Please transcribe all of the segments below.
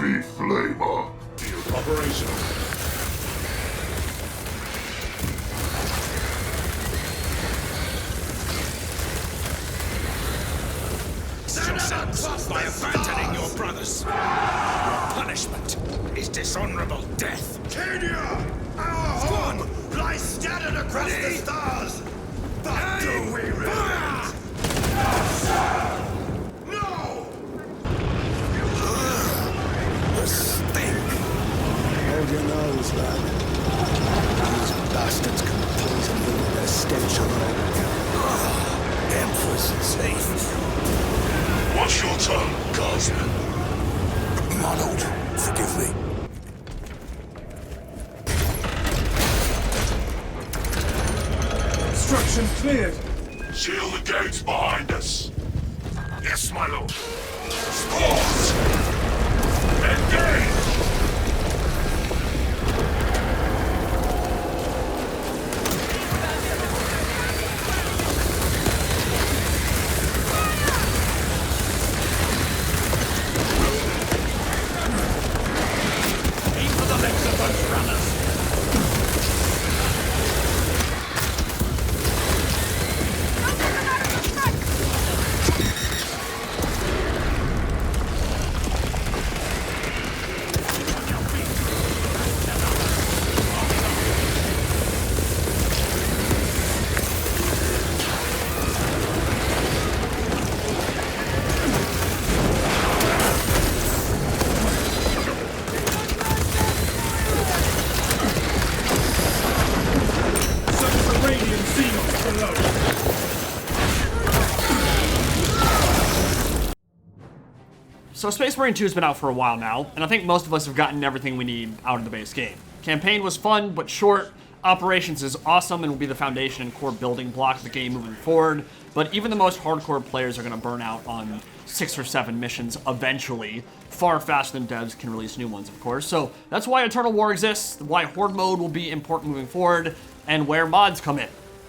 heavy flamer. Field operational. Yourselves by abandoning your brothers. Your punishment is dishonorable death. Kenya! Our home lies scattered across the stars! But do we repent? No! The stink. Hold your nose, lad. These bastards can poison you with their stench alone. Empress safe. What's your turn, guardsman? My lord, forgive me. Construction cleared. Seal the gates behind us. Yes, my lord. Sport! Engage! Aim for the legs of those runners. Subterranean Xenos below. So Space Marine 2 has been out for a while now, and I think most of us have gotten everything we need out of the base game. Campaign was fun, but short. Operations is awesome and will be the foundation and core building block of the game moving forward, but even the most hardcore players are going to burn out on 6 or 7 missions eventually, far faster than devs can release new ones, of course. So that's why Eternal War exists, why Horde mode will be important moving forward, and where mods come in.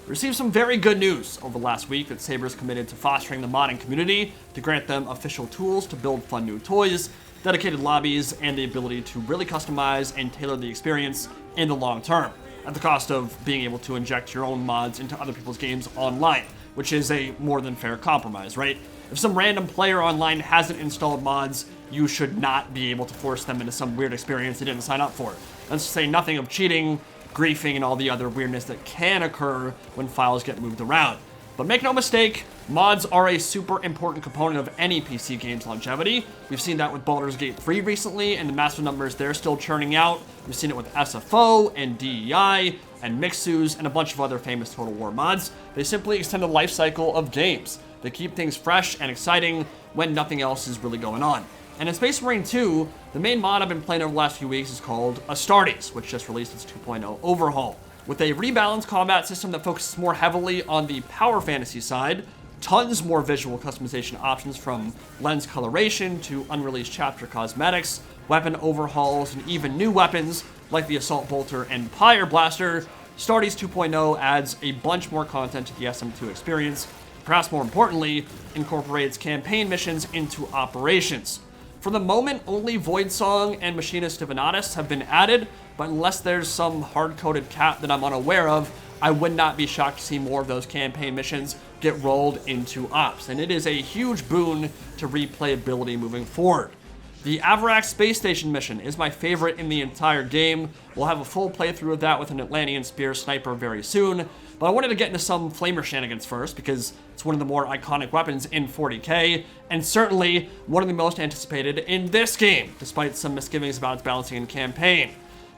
We received some very good news over the last week that Saber's committed to fostering the modding community to grant them official tools to build fun new toys, dedicated lobbies, and the ability to really customize and tailor the experience in the long term, at the cost of being able to inject your own mods into other people's games online, which is a more than fair compromise, right? If some random player online hasn't installed mods, you should not be able to force them into some weird experience they didn't sign up for. Let's say nothing of cheating, griefing, and all the other weirdness that can occur when files get moved around. But make no mistake, mods are a super important component of any PC game's longevity. We've seen that with Baldur's Gate 3 recently, and the massive numbers they're still churning out. We've seen it with SFO, and DEI, and Mixus, and a bunch of other famous Total War mods. They simply extend the life cycle of games. They keep things fresh and exciting when nothing else is really going on. And in Space Marine 2, the main mod I've been playing over the last few weeks is called Astartes, which just released its 2.0 overhaul. With a rebalanced combat system that focuses more heavily on the power fantasy side, tons more visual customization options from lens coloration to unreleased chapter cosmetics, weapon overhauls, and even new weapons like the Assault Bolter and Pyreblaster, Astartes 2.0 adds a bunch more content to the SM2 experience. Perhaps more importantly, incorporates campaign missions into operations. For the moment, only Void Song and Machinist Divinatus have been added, but unless there's some hard-coded cap that I'm unaware of, I would not be shocked to see more of those campaign missions get rolled into ops, and it is a huge boon to replayability moving forward. The Avarax Space Station mission is my favorite in the entire game. We'll have a full playthrough of that with an Atlantean Spear Sniper very soon, but I wanted to get into some Flamer shenanigans first because it's one of the more iconic weapons in 40k, and certainly one of the most anticipated in this game, despite some misgivings about its balancing in campaign.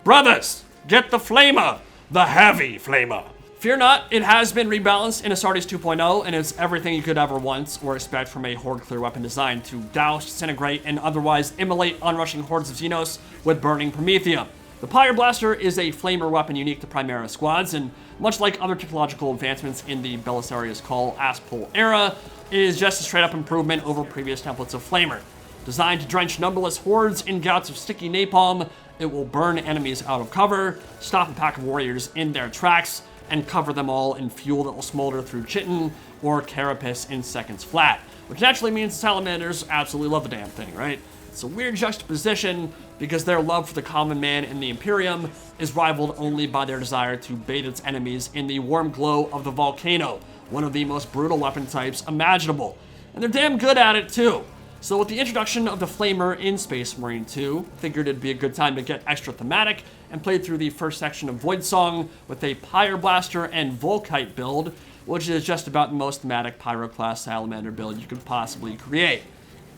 Brothers, get the Flamer, the heavy Flamer. Fear not, it has been rebalanced in Asardes 2.0, and it's everything you could ever want or expect from a Horde clear weapon designed to douse, disintegrate, and otherwise immolate onrushing hordes of Xenos with burning Promethium. The Pyreblaster is a Flamer weapon unique to Primera squads, and much like other technological advancements in the Belisarius Call Aspol era, it is just a straight-up improvement over previous templates of Flamer. Designed to drench numberless hordes in gouts of sticky napalm, it will burn enemies out of cover, stop a pack of warriors in their tracks, and cover them all in fuel that will smolder through chitin or carapace in seconds flat. Which naturally means salamanders absolutely love the damn thing, right? It's a weird juxtaposition because their love for the common man and the Imperium is rivaled only by their desire to bait its enemies in the warm glow of the volcano, one of the most brutal weapon types imaginable. And they're damn good at it too. So with the introduction of the Flamer in Space Marine 2, figured it'd be a good time to get extra thematic and play through the first section of Voidsong with a Pyreblaster and Volkite build, which is just about the most thematic Pyro-class Salamander build you could possibly create.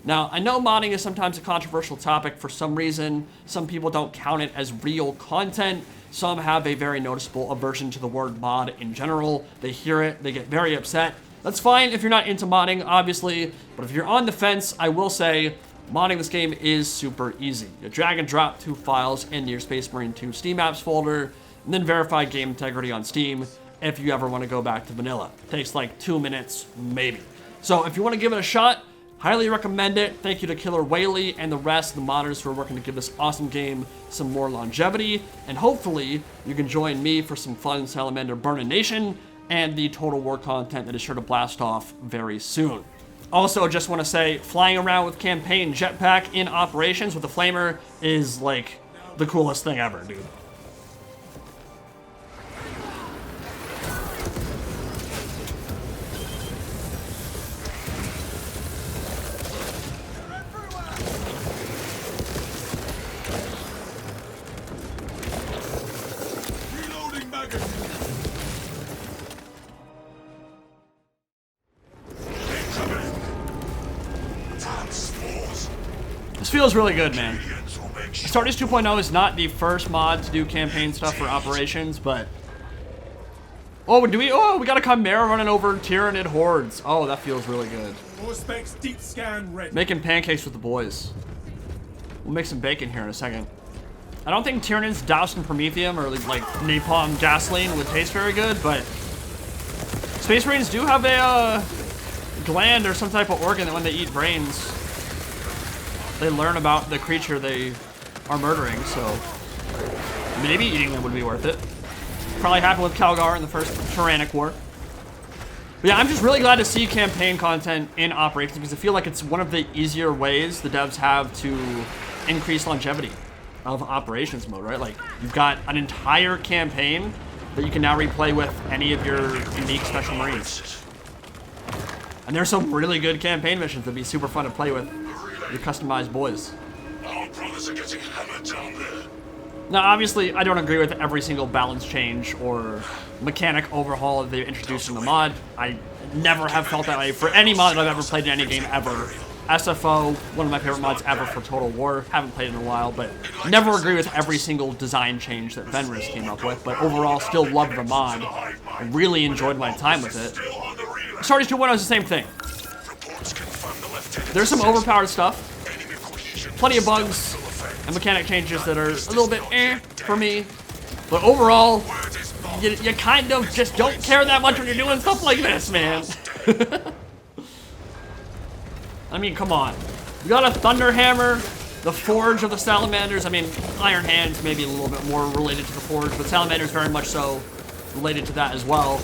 Now, I know modding is sometimes a controversial topic for some reason. Some people don't count it as real content. Some have a very noticeable aversion to the word mod in general. They hear it, they get very upset. That's fine if you're not into modding, obviously, but if you're on the fence, I will say modding this game is super easy. You drag and drop 2 files into your Space Marine 2 Steam Apps folder, and then verify game integrity on Steam if you ever want to go back to vanilla. It takes like 2 minutes, maybe. So if you want to give it a shot, highly recommend it. Thank you to Killer Whaley and the rest of the modders who are working to give this awesome game some more longevity, and hopefully you can join me for some fun Salamander Burnination and the Total War content that is sure to blast off very soon. Also, just want to say, flying around with campaign jetpack in operations with the Flamer is like the coolest thing ever, dude. Reloading magazine. This feels really good, man. Astartes 2.0 is not the first mod to do campaign stuff for operations, but... Oh, we got a Chimera running over Tyranid hordes. Oh, that feels really good. More specs deep scan ready. Making pancakes with the boys. We'll make some bacon here in a second. I don't think Tyranids doused in Promethium or like napalm gasoline would taste very good, but... Space Marines do have a gland or some type of organ that when they eat brains, they learn about the creature they are murdering, so maybe eating them would be worth it. Probably happened with Calgar in the first Tyrannic War. But yeah, I'm just really glad to see campaign content in operations because I feel like it's one of the easier ways the devs have to increase longevity of operations mode, right? Like, you've got an entire campaign that you can now replay with any of your unique Special Marines. And there's some really good campaign missions that'd be super fun to play with your customized boys. Our brothers are getting hammered down there. Now, obviously, I don't agree with every single balance change or mechanic overhaul that they've introduced in the mod. I never have felt that way for any mod that I've ever played in any game ever. SFO, one of my favorite mods ever for Total War. Haven't played in a while, but never agree with every single design change that Fenris came up with. But overall, still loved the mod. I really enjoyed my time with it. Astartes 2.0 is the same thing. There's some overpowered stuff. Plenty of bugs and mechanic changes that are a little bit for me. But overall, you kind of just don't care that much when you're doing stuff like this, man. I mean, come on. We got a Thunder Hammer, the Forge of the Salamanders. I mean, Iron Hands maybe a little bit more related to the Forge, but Salamanders very much so related to that as well.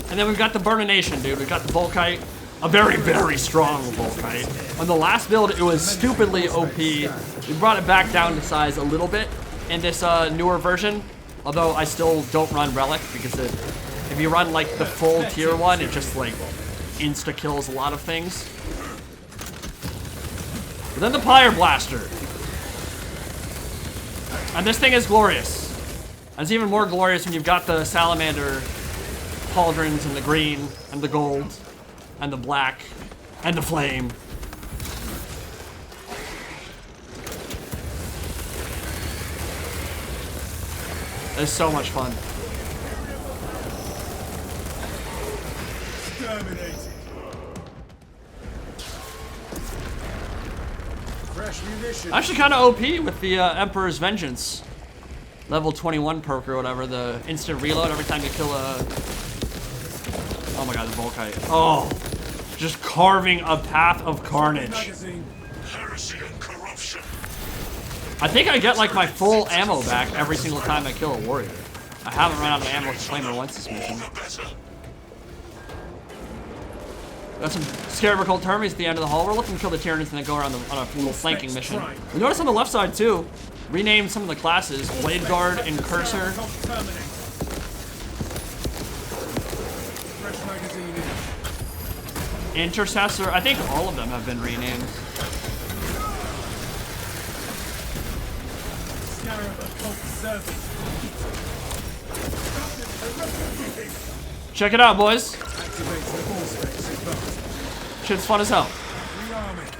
And then we've got the Burnination, dude. We've got the Volkite. A very, very strong Volkite. On the last build, it was stupidly OP. We brought it back down to size a little bit in this newer version. Although I still don't run Relic because if you run like the full tier 1, it just like insta-kills a lot of things. But then the Pyreblaster. And this thing is glorious. And it's even more glorious when you've got the Salamander pauldrons and the green and the gold and the black and the flame. It's so much fun. Exterminated. Fresh munitions. Actually kind of OP with the Emperor's Vengeance. Level 21 perk or whatever, the instant reload every time you kill a... Oh my god, the Volkite. Oh, just carving a path of carnage. Heresy and corruption. I think I get like my full ammo back every single time I kill a warrior. I haven't run out of ammo with the Flamer once this mission. Got some Scarab Cult Termies at the end of the hall. We're looking to kill the Tyranids and then go around on a little flanking mission. We notice on the left side too, renamed some of the classes. Blade Guard and Cursor. Fresh magazine in. Intercessor. I think all of them have been renamed. Scarab Cult Servant. Check it out, boys. Activates the all specs advanced. Shit's fun as hell. Rearming.